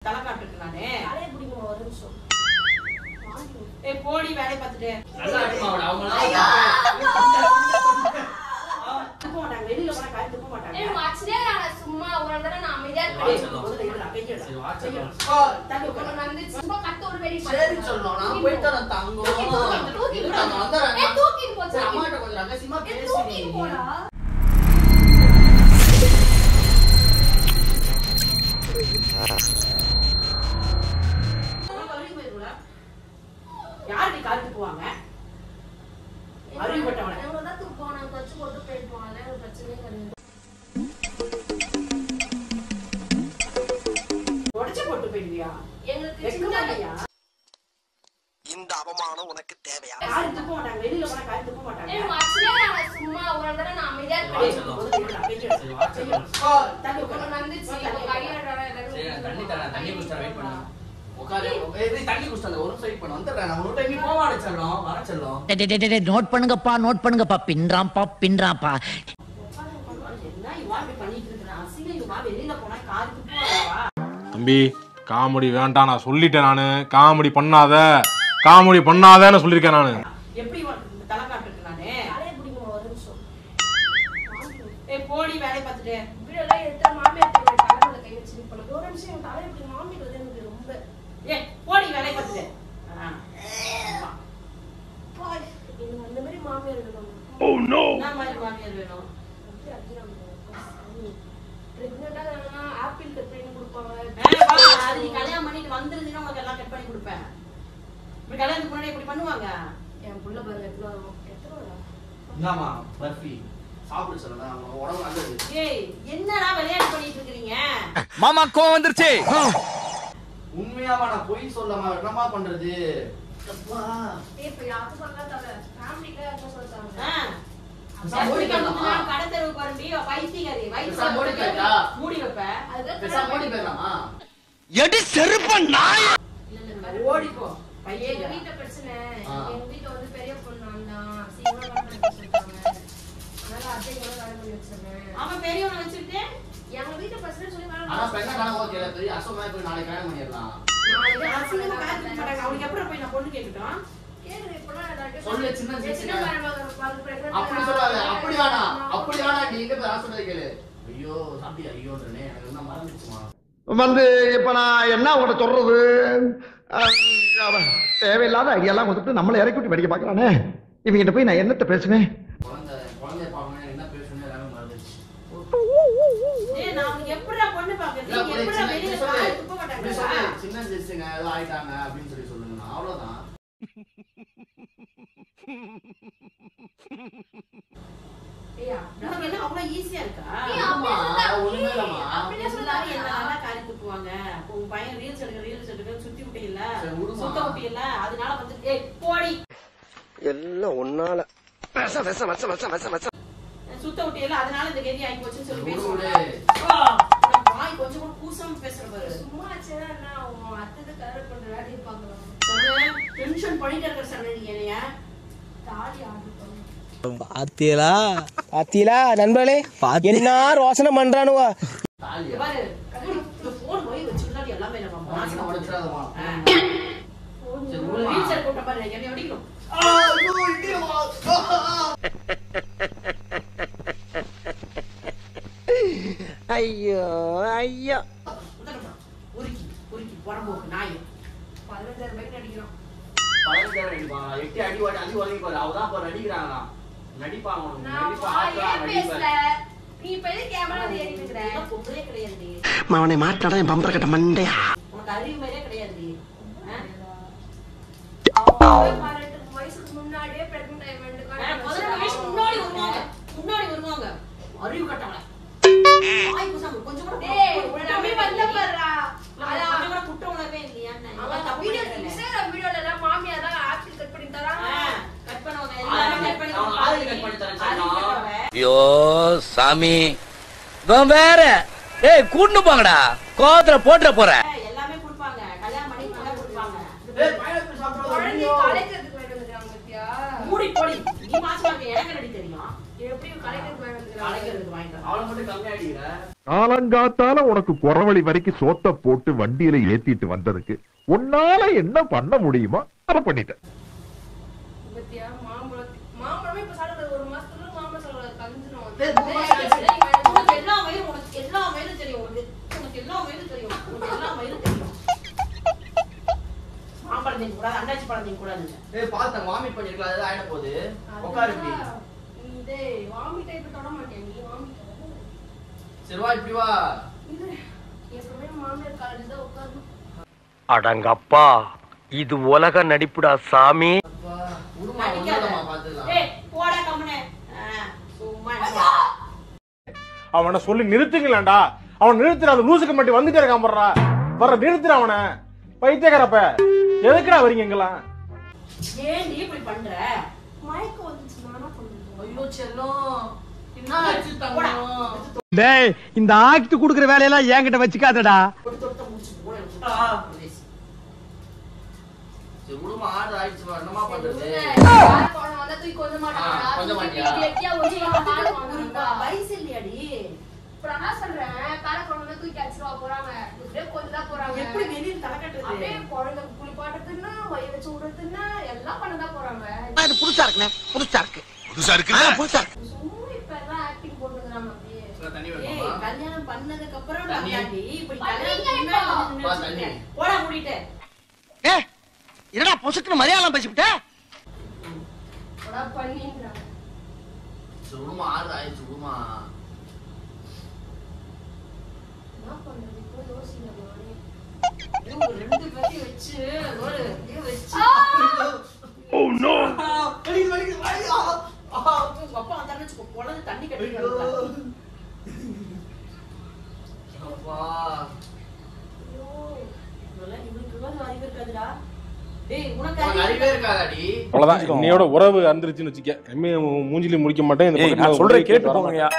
தலை காட்டுக்கு நானே தலைய பிடிக்குமா ஒரு நிமிஷம். ஏய் போடி வேலை பார்த்துட்டு நல்லா அடிமாவடா அவங்களா துப்ப மாட்டாங்க வெளியில போனா காய் துப்ப மாட்டாங்க. ஏய் வாட்ச்னே நான் சும்மா ஒரு தடவை நான் அமைதியா இருக்கேன். சரி வாட்சல தள்ளு உட்காரு. நான் வந்து சும்மா கத்த ஒரு வெடி சரி சொல்லணும் நான் போய் தரேன் தங்கம் தூக்கிட்டு நான் வந்துறேன் ஏய் தூக்கிட்டு போ சரி அம்மாட்ட கொஞ்சம் ரகசியமா பேசி தூக்கிட்டு போடா. யாரு நீ கால் துப்புவாங்க? அறிவுபட்டவன. இவங்க தான் துப்போம் நான் கச்சு போட்டு போயிடுவோம். அதனால ஒரு பிரச்சனையே கிடையாது. உடைச்சு போட்டு போயிடுவியா? எங்களுக்கு சின்ன வெக்கமாட்டியா? இந்த அவமானம் உனக்கு தேவையா? யாரு துப்ப மாட்டாங்க வெளியில போனா காய் துப்ப மாட்டாங்க. ஏய் வாட்ச்னே நான் சும்மா ஒரு தடவை நான் அமைதியா இருக்கேன். சரி வாட்சல தள்ளு உட்காரு. நான் வந்து சரி தண்ணி தரேன் தண்ணி குடிச்சா வெயிட் பண்ணு உட்காரு ஏய் தண்ணி குடிச்சா ஒரு சைட் பண்ணு வந்துறேன் நான் ஒரு டைம் போவாட செல்லம் வர செல்லம் நோட் பண்ணுங்கப்பா பின்றாப்பா என்ன இவா இப்படி பண்ணிட்டு இருக்கா? அசிங்க இவா வெளியில போனா காய் துப்புவாங்கவா? தம்பி காமெடி வேண்டாம் நான் சொல்லிட்டேன். நானு காமெடி பண்ணாதேன்னு சொல்லியிருக்கேன் நானு. எப்படி உனக்கு தலை காட்டுக்கு நானே தலைய பிடிக்குமா ஒரு நிமிஷம். ஏய் போடி வேலை பார்த்துட்டு வீடியோ எல்லாம் எடுத்து மாமியார் தலையில கை வச்சு நிப்பல. ஒரு நிமிஷம் என் தலைய பிடி மாமியார் வந்து எனக்கு ரொம்ப ஏய் போடி வேலை பார்த்துட்டு பாய் எனக்கு அந்த மாதிரி மாமியார் வேணும். என்ன மாதிரி மாமியார் வேணும்? அப்படியே அடிக்கிறாங்க. பிரெக்னெண்டா இருந்தா ஆப்பிள் கட் பண்ணி கொடுப்பாங்க. அது நீ கல்யாணம் பண்ணிட்டு வந்துருந்தீங்கன்னா உனக்கு எல்லாம் கட் பண்ணி கொடுப்பேன். இப்படி கல்யாணத்துக்கு முன்னாடி இப்படி பண்ணுவாங்க? என் புள்ள பாருங்க எத்தனை என்னம்மா பர்ஃபி சாப்பிட சொல்லலாம் உடம்பு நல்லது ஏய் என்னடா விளையாட்டு பண்ணிட்டு இருக்கீங்க? மாமா கோவம் வந்துருச்சு. உண்மையாவா நான் பொய் சொல்லாம என்னமா பண்றது அப்பா இப்ப யாரு பண்ணா தவிர ஃபேமிலில என்ன சொல்றாங்க? கடை தெருவுக்கு வரண்டி பைத்தியக்காரி பேசாம ஓடி போயிட்டா? மூடி வைப்ப. பேசாம ஓடி போயிடலாமா எடி செருப்ப நாய். ஓடிப்போ பையே. எங்க வீட்டு பிரச்சனை எங்க வீட்டுல வந்து பெரிய பொண்ணு வந்தான் சீக்கிரம் வேலை பண்ணி வச்சிருக்காங்க. அதனால அத்தை கூட வேலை பண்ணி வச்சிருக்கேன். அவன் பெரியவனை வச்சுக்கிட்டு எங்க வீட்டு பிரச்சனை சொல்லி வேலை ஆனா பெண்ணா கணக்கு ஓகே பெரிய அசோமா போய் நாளைக்கு கல்யாணம் பண்ணிடலாம் அசிங்கமா காத்துக்க மாட்டாங்க. அவனுக்கு எப்படி போய் நான் பொண்ணு கேட்டுட்டோம்? கேக்குது இப்பெல்லாம் சொல்லு சின்ன சின்ன மருமகள் அப்படி சொல்லாத அப்படி வேணா நீ எங்க போய் சொல்றது கேளு ஐயோ சாப்பிட்டி ஐயோன்றனே எனக்கு என்ன மறந்துச்சுமா வந்து இப்ப நான் என்ன உங்கள்கிட்ட சொல்றது? தேவையில்லாத ஐடியாலாம் கொடுத்துட்டு நம்மளை இறக்கி விட்டு படிக்க பாக்குறானே. இவங்கிட்ட போய் நான் என்னத்த பேசுவேன்? குழந்தைய பார்க்கணும் என்ன பேசணும் எல்லாமே மறந்துச்சு ஏய் நான் அவனுக்கு எப்படிடா பொண்ணு பாக்குறது? நீ எப்படிடா வெளியில கால் துப்ப மாட்டாங்களா? சின்ன சிசுங்க ஏதோ ஆயிட்டாங்க அப்படின்னு சொல்லி சொல்லுங்க அவ்வளவுதான் ஏய் உனக்கு என்ன அவ்வளவு ஈஸியா இருக்கா? ஒண்ணுமே இல்லம்மா எல்லாரும் என்னடா காரி துப்புவாங்க? உங்க பையன் ரீல்ஸ் எடுக்க சுத்தி விட்டீங்கல்ல, சரி, விடுமா. சுத்த விட்டீங்கல்ல, அதனால வந்து ஏய் போடி எல்லாம் ஒன்னால சுத்த விட்டீங்கல்ல, அதனால இந்த கெதி ஆகி போச்சுன்னு சொல்லி விடு, பேசுவாங்க. விடு. வாய் கொஞ்சம் கூட கூசாம பேசுற பாரு. சும்மா ஆச்சுன்னா என்ன ஆகும்? அத்தை கரெக்ட் பண்ற வேலையை பார்க்கலாம். சொன்னேன் டென்ஷன் பண்ணிட்டு இருக்க சொன்ன நீ என்னைய. தாலி ஆர்டர் பண்ணு. பாத்தீங்களா நண்பர்களே என்ன ரோசனை பண்றானுவா? தாலியா பாரு இந்த போன் போய் வச்சுட்டாடி எல்லாமே நம்ம உனக்கு மாசம் உடைச்சிடாதமா சரி ரீல்ஸ் எடுக்க பாரு என்னைய அடிக்கணும். ஐயோ ஐயோ உருக்கி உருக்கி புறம்போக்கு நாய் 15,000 ரூபாய்க்கு நடிக்கிறோம். 15,000 அடிப்பாங்க 8 அடி வாட்டி அடி உதவி பாரு அவதான் இப்ப நடிக்கிறாங்களா நடிப்பாங்க உனக்கு நான் நடிப்பா வாயே பேசல. நீ இப்ப எதுக்கு கேமரா ஏறி நிக்கிற? இதெல்லாம் பொம்பளே கிடையாது. அவனை மாட்டாடா என் பம்பர கட்ட மண்டையா. உனக்கு அறிவு மாதிரியே கிடையாது. அவங்க 18 வயசுக்கு முன்னாடியே பிரெக்னன்ட் ஆயிடுவாங்க. 15 வயசு முன்னாடி வருவாங்க அறிவு கட்டவள வாய் குசாம கொஞ்சம் கூட டேய் உன்னை நம்பி வந்த பாருடா. கொஞ்சம் கூட குற்ற உணர்வே இல்லையா? அவன் தப்பு வீடியோ பண்ணல. இன்ஸ்டாகிராம் வீடியோல எல்லாம் மாமியார் தான் ஆப்பிள் கட் பண்ணி தராங்க. கட் பண்ணுவாங்க எல்லாரும் கட் பண்ணி ஆளு கட் பண்ணி தரேன் ஐயோ சாமி இவன் வேற. ஏய் கூட்டு போங்கடா கோவத்துல போட்டுற போற. எல்லாமே கொடுப்பாங்க. கல்யாணம் பண்ணி கூட கொடுப்பாங்க. டேய் பையனுக்கு சாப்பிடுறது குழந்தை கலைக்கிறதுக்கு வேணும் வந்துறாங்க பத்தியா? மூடி போடி. நீ மாசமா இருக்க எனக்கு ரெடி தெரியும். எப்படி கலைக்கிறதுக்கு வேணும் வந்துறாங்க? கலைக்கிறதுக்கு வாங்கி தரேன். அவளை மட்டும் கம்மியா அடிக்கிற. காலங்காத்தால உனக்கு குறவழி வரைக்கும் சோத்த போட்டு வண்டியில ஏத்திட்டு வந்ததுக்கு உன்னால என்ன பண்ண முடியுமோ அதை பண்ணிட்டேன். பத்தியா மாம்பழமே இப்ப சாப்பிடுறது 1 மாசத்துல மாம்பழம் சாப்பிடுறது கஞ்சிரும். உனக்கு எல்லா வயலும் தெரியும். உனக்கு எல்லா வயலும் தெரியும். மாம்பழம் திங்க கூடாது, அன்னாச்சி பழம் திங்க கூடாது. பார்த்தேன் வாமிட் பண்ணிருக்கலாம், அது ஆயிட போகுது. உட்காரு இப்படி. டேய் வாமிட் டைப் தொட மாட்டேன் நீ வாமிட். சரி வா இப்படி வா. இது எப்பவுமே மாம்பழம் காலேஜ்ல உட்கார்ந்து. அடங்கப்பா இது உலக நடிப்புடா சாமி. உருமா உருமா பாத்துக்கலாம். ஏய் போடா கம்மனே. சும்மா அவனை சொல்லி நிறுத்துங்களேன்டா. அவன் நிறுத்துற அந்த லூசுக்கு மட்டும் வந்துட்டே இருக்கான் போடுறா. வர நிறுத்துற அவனை. பைத்தியக்காரப்ப எதுக்குடா வரீங்க எங்கெல்லாம்? ஏன் நீ இப்படி பண்ற? மயக்கம் வந்துச்சு நானா பண்ணுவேன். ஐயோ செல்லம். என்ன ஆச்சு தங்கம்? டேய் இந்த ஆக்ட் குடுக்குற வேலையெல்லாம் என்கிட்ட வச்சுக்காதடா. தொட்ட மூச்சு போய். சரி உருமா ஆடு ஆயிடுச்சு வா. என்னமா பண்றது? காரக்கோணம் வந்தா தூக்கி கொஞ்ச மாட்டாங்கடா. கொஞ்சம் மாட்டியா? கெட்டியா ஒளியா காரக்கோணம் வயசு இல்லையாடி? இப்ப நான் சொல்றேன் காரக்கோணம் வந்தா தூக்கி அடிச்சுவா போறாங்க. இப்படியே கொஞ்சம் போறாங்க. எப்படி வெளியில தலை கட்டுறது? அப்படியே குழந்தை குளிப்பாட்டுதுன்னா வயிறு வச்சு விடுறதுன்னா எல்லாம் பண்ணதான் போறாங்க. இது புதுசா இருக்குண்ணே. புதுசா இருக்கு. புதுசா சும்மா இப்ப எல்லாம் ஆக்டிங் போட்டுக்கிறாங்க அப்படியே. தண்ணி ஏய் வேணுமா? கல்யாணம் பண்ணதுக்கு அப்புறம் தண்ணி. நான்டி இப்படி பண்ணீங்க கல்யாணம் இப்போ. வா, பண்ணி தண்ணி. போடா மூடிட்டு. ஏ என்னடா பொசுக்குன்னு மலையாளம் பேசிவிட்ட? போடா பண்ணின்றாங்க. சரி உருமா ஆடு ஆயிடுச்சு உருமா. என்ன பண்றது இப்போ யோசிங்க நானே. இவங்க ரெண்டு பேரையும் வச்சு ஒரு அப்படியே வச்சு. Oh no. வலிக்குது வலிக்குது வலிக்குது. உங்க அப்பா வந்தாருன்னு வச்சுக்கோ, குழந்தை தண்ணி கட்டிட்டு அப்பா. ஐயோ இதெல்லாம் இவனுக்கு இவ்வளவு அறிவு இருக்காதுடா. டேய் உனக்கு உனக்கு அறிவே இருக்காதாடி? அவ்வளவுதான். இன்னையோட உறவு அந்திருச்சுன்னு வச்சுக்க. எம்ஏ மூஞ்சில முடிக்க மாட்டேன். இந்த பக்கத்துல நான் சொல்றேன் கேட்டு போங்கயா.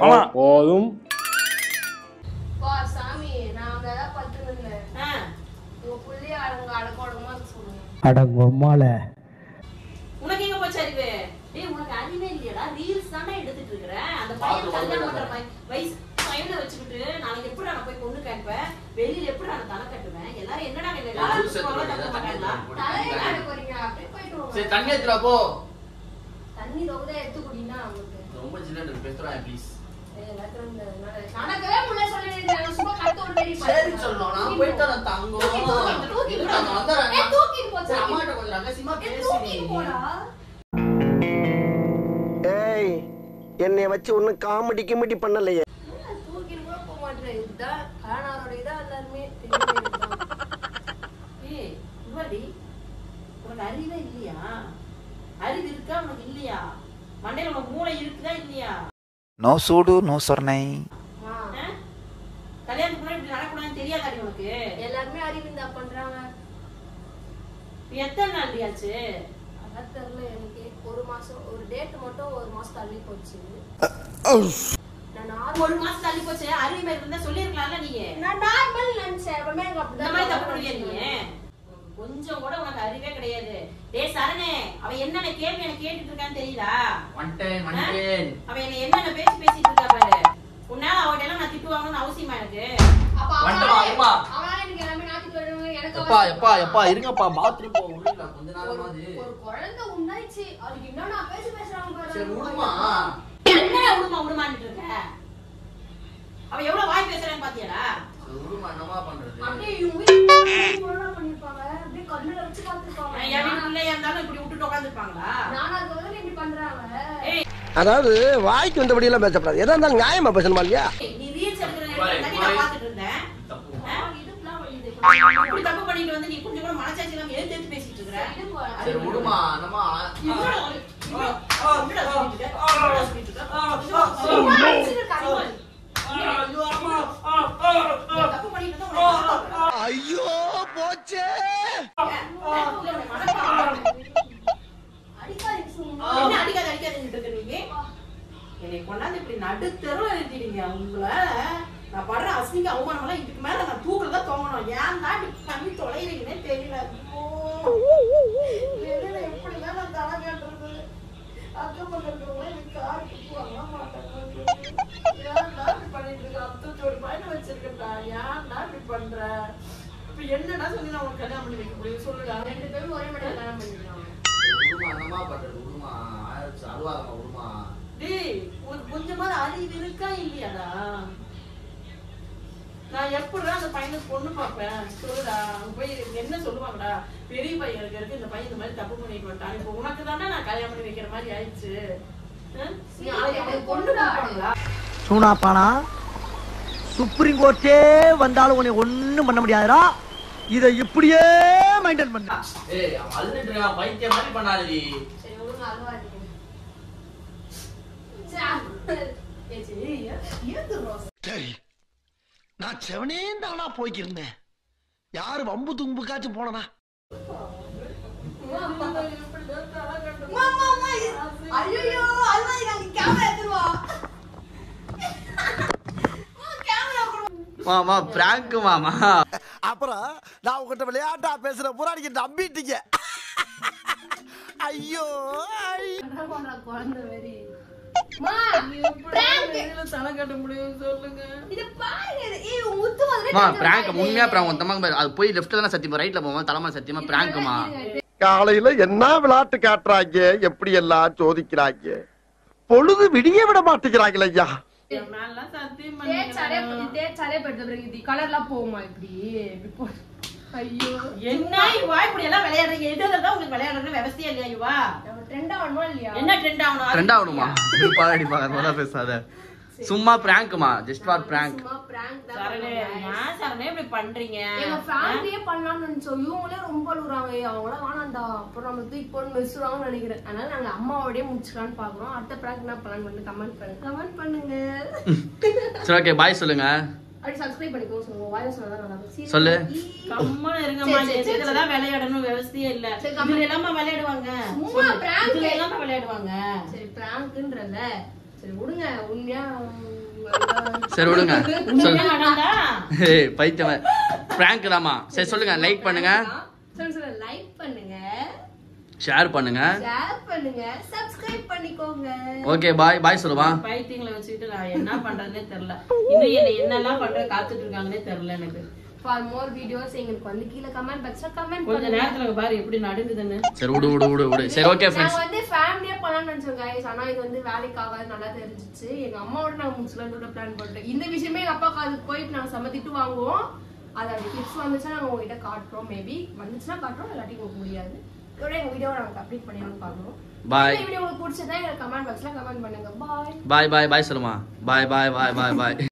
ஆமா போதும். பா சாமி நான் அங்க ஏதாவது பத்துனேன். உங்க புள்ளைய அடங்க அடக்கோடமா சொல்லுங்க. அடங்கம்மால உனக்கு எங்க போச்சு அறிவு? டேய் உனக்கு அறிவே இல்லையாடா? ரீல்ஸ் தானே எடுத்துட்டு இருக்கற. அந்த பையன் கல்யாணம் பண்ற வயசு பையனை வச்சுக்கிட்டு நாளைக்கு எப்படி நான் போய் பொண்ணு கேட்பேன்? வெளியில எப்படி நான் தலை கட்டுவேன்? எல்லாரும் என்னடா தலையை காட்ட போறீங்க அப்படியே போயிட்டு வாங்க. சரி தண்ணி எடுத்துடா போ. தண்ணி ரொம்ப எடுத்து குடினா உங்களுக்கு. ரொம்ப ஜில்லு பேசுறா ப்ளீஸ். நடக்கவே முள்ள சொல்லிட்டேன். சும்மா கட்ட ஒரு டேடி சரி சொல்லணும். நான் போய்ட்டு நான் தங்கம். தூக்கிட்டு நான் வந்தறேன். தூக்கிட்டு போச்சு. அம்மாட்ட கொஞ்சம் ரகசியமா பேசி. தூக்கிட்டு போடா. ஏய் என்னைய வச்சு ஒன்னும் காமெடி கிமெடி பண்ணலையே. தூக்கிட்டு கூட போக மாட்டேன். இதுதான் காணாரோட இதா எல்லாருமே தெரியும். ஏய் இவடி உனக்கு அறிவே இல்லையா? அறிவு இருக்கா உனக்கு இல்லையா? மண்டையில உனக்கு மூளை இருக்குதா இல்லையா? நோ சூடு நோ சொர்ணை. கல்யாணத்துக்கு முன்னாடி இப்படி நடக்கூடாதுன்னு தெரியாதாடி உனக்கு? எல்லாருமே அறிவு இந்த பண்றாங்க. எத்தனை நாள் ஆச்சு? அதான் தெரியல எனக்கு. ஒரு மாசம் ஒரு டேட் மட்டும் 1 மாசம் தள்ளி போச்சு. நான் 1 மாசம் தள்ளி போச்சு. அறிவு மாதிரி இருந்தா சொல்லிருக்கலாம்ல நீ. நான் நார்மல் நினைச்சேன். எப்பவுமே எங்க இந்த மாதிரி தப்பு பண்ணுவியா நீ? கொஞ்சம் கூட உனக்கு அறிவே கிடையாது. டேய் சரணே, அவ என்னென்ன கேள்வி எனக்கு கேட்டுட்டு இருக்கான்னு தெரியுதா? மண்டேன் அவ என்ன என்னென்ன பேச்சு பேசிட்டு இருக்கா பாரு. உன்னால அவட்ட எல்லாம் நான் திட்டு வாங்கணும்னு அவசியமா எனக்கு? அப்ப அவனால எனக்கு எல்லாமே நாத்திட்டு வருவாங்க. எனக்கு எப்பா இருங்கப்பா பாத்ரூம் போ உள்ள கொஞ்ச நேரமா அது. ஒரு குழந்தை உண்டாயிச்சு. அதுக்கு என்ன நான் பேசுறாங்க பாரு. சரி விடுமா. என்ன விடுமான்னு இருக்க? அவ எவ்வளவு வாய் பேசுறான்னு பாத்தியாடா? விடுமா என்னமா பண்றது? அப்படியே இவங்க வீட்டுல பண்ணிருப்பாங்க. அப்படியே கண்ணுல வச்சு பாத்துப்பாங்க. என் வீட்டுக்குள்ள இருந்தாலும் இப்படி விட்டுட்டு உட்காந்துருப்பாங்களா? நானா அதுக்கு இப்படி பண்றாங்க. அதாவது வாய்க்கு வந்தபடி எல்லாம் பேசப்படாது. எதா இருந்தாலும் நியாயமா பேசணுமா இல்லையா? நீ ரீல்ஸ் எடுக்கிற நேரத்துல நான் பாத்துட்டு இருந்தேன். இதுக்குலாம் வலிது. இப்படி தப்பு பண்ணிட்டு வந்து நீ கொஞ்சம் கூட மனசாட்சி இல்லாம எடுத்து பேசிட்டு இருக்கற. சரி விடுமா என்னமா. ஐயோ போச்சே. என்னை கொண்டாந்து இப்படி நடுத்தெருல நிறுத்திட்டீங்க. உங்களை நான் படுற அசிங்க அவமானம்லாம் இதுக்கு மேல நான் தூக்கல தான் தோங்கணும். ஏன் தான் இப்படி பண்ணி தொலைறீங்கன்னே தெரியல. எப்படிதான் நான் தலை கேட்டுறது? அக்கம் பக்கம் இருக்கிறவங்க எனக்கு கார் வாங்க மாட்டாங்க. ஏன்டா இப்படி பண்ணிட்டு இருக்க? அத்தோட பையனை வச்சிருக்கா, ஏன்டா இப்படி பண்ற? இப்ப என்னடா சொல்லி நான் உனக்கு கல்யாணம் பண்ணி வைக்க முடியும் சொல்லுடா. 2 பேரும் ஒரே மாதிரி கல்யாணம் பண்ணிக்கலாம். அண்ணமா பண்றது உருமா ஆயிடுச்சு அழுவாதமா உருமா. டேய் உனக்கு கொஞ்சமாவது அறிவு இருக்கா இல்லையாடா? நான் எப்படிடா அந்த பையனுக்கு பொண்ணு பார்ப்பேன் சொல்லுடா. அவங்க போய் என்ன சொல்லுவாங்கடா, பெரிய பையன் இருக்கிறதுக்கு இந்த பையன் இந்த மாதிரி தப்பு பண்ணிட்டு வந்தான், இப்போ உனக்கு தானே நான் கல்யாணம் பண்ணி வைக்கிற மாதிரி ஆயிடுச்சு. பொண்ணு பார்ப்பாங்களா? சூனாப்பானா சுப்ரீம் கோர்ட்டே வந்தாலும் உன்னை ஒண்ணும் பண்ண முடியாதுடா. இதை இப்படியே மெயின்டைன் பண்ணு. ஏய் அவன் அழுதுட்டு இருக்கான், பைத்தியம் மாதிரி பண்ணாதடி. சரி ஒழுங்கா அழுவாதீங்க. சரி நான் செவனே தானா போய்க்கிருந்தேன். யாரு வம்பு தும்புக்காச்சும் போனனா? ஐயோ அழுவாதீங்க, கேமரா எடுத்துருவா. மாமா பிராங்க் மாமா. அப்புறம் நான் உங்ககிட்ட விளையாட்டா பேசுற பூரா நீங்க நம்பிட்டீங்க. ஐயோ குழந்தை மாதிரி தலை கட்ட முடியும் சொல்லுங்க. இது பாருங்க. ஏய் முத்து மாதிரி மா பிராங்க் உண்மையா பிராங்க் உன் தம்மா அது போய் லெஃப்ட்ல தான சத்தியமா ரைட்ல போவோம் தலைமா சத்தியமா பிராங்க்மா. காலையில என்ன விளையாட்டு காட்டுறாங்க, எப்படி எல்லாம் சோதிக்கிறாங்க, பொழுது விடிய விட மாட்டேங்கிறாங்களே ஐயா. மேல சத்தியம் தேச்சாலே படுத்த பிறகு இது கலர்லாம் போகுமா இப்படி? ஐயோ என்ன இவா இப்படி எல்லாம் விளையாடுறீங்க? எதுலதான் உங்களுக்கு விளையாடுறது விவசாயம் இல்லையா இவா? ட்ரெண்ட் ஆகணுமா இல்லையா? என்ன ட்ரெண்ட் ஆகணும்? ட்ரெண்ட் ஆகணுமா? பாடி பாக்க பேசாத. சும்மா பிராங்க்மா, ஜஸ்ட் ஃபார் பிராங்க். சும்மா பிராங்க் தான். சரணே ஏன் சரணே இப்படி பண்றீங்க? எங்க ஃபேமிலியே பண்ணலாம்னு நினைச்சோம். இவங்களே ரொம்ப அழுகுறாங்க. அவங்கள வேணாண்டா அப்புறம் நம்ம தூக்கி போட்டு மெசுறாங்கன்னு நினைக்கிறேன். அதனால நாங்க அம்மாவோடய முடிச்சுக்கலான்னு பாக்குறோம். அடுத்த பிராங்க் என்ன பிளான் பண்ணி கமெண்ட் பண்ணுங்க. சரி ஓகே பாய் சொல்லுங்க. அப்படி சப்ஸ்கிரைப் பண்ணிக்கோ. சொல்லுங்க வாயில சொன்னா நல்லா இருக்கும். சொல்லு. கம்மன இருங்கம்மா. இதுல தான் விளையாடணும் விவசாயம் இல்ல. இதுல எல்லாமே விளையாடுவாங்க. சும்மா பிராங்க் இதுல எல்லாமே விளையாடுவாங்க. சரி பிராங்க்ன்றல. சரி விடுங்க. உண்மையா சரி விடுங்க. உண்மையா நடந்தா? ஏய் பைத்தியம் பிராங்க் தாமா. சரி சொல்லுங்க. லைக் பண்ணுங்க, சொல்லுங்க, லைக் பண்ணுங்க, ஷேர் பண்ணுங்க, சப்ஸ்கிரைப் பண்ணிக்கோங்க. ஓகே பாய் பாய் சொல்லுவா. பைத்தியங்களை வச்சுக்கிட்டு நான் என்ன பண்றதுனே தெரியல. இன்னும் என்ன என்னெல்லாம் பண்ற காத்துட்டு இருக்காங்கன்னே தெரியல எனக்கு. For more videos எங்களுக்கு வந்து கீழ கமெண்ட் பாக்ஸ்ல கமெண்ட் கொஞ்ச பண்ணுங்க. நேரத்துல பாரு எப்படி நடுங்குதுன்னு. சரி விடு. சரி ஓகே फ्रेंड्स. நான் வந்து ஃபேமிலியா பண்ணலாம்னு நினைச்சோம் गाइस. ஆனா இது வந்து வேலைக்கு ஆகாது நல்லா தெரிஞ்சிச்சு. எங்க அம்மாவோட நான் முஸ்லிமோட பிளான் போட்டேன். இந்த விஷயமே எங்க அப்பா காதுக்கு போயிட்டு நாங்க சமத்திட்டு வாங்குவோம். அதோட கிளிப்ஸ் வந்துச்சா நாங்க உங்ககிட்ட காட்டுறோம். மேபி வந்துச்சுனா காட்டுறோம், இல்லாட்டி உங்களுக்கு முடியாது. இதோட எங்க வீடியோவை நாங்க கம்ப்ளீட் பண்ணிடணும் பாக்குறோம். பாய். இந்த வீடியோ உங்களுக்கு பிடிச்சதா எங்க கமெண்ட் பாக்ஸ்ல கமெண்ட் பண்ணுங்க. பாய் பாய் பாய் சொல்லுமா. பாய் பாய் பாய் பாய் பாய்.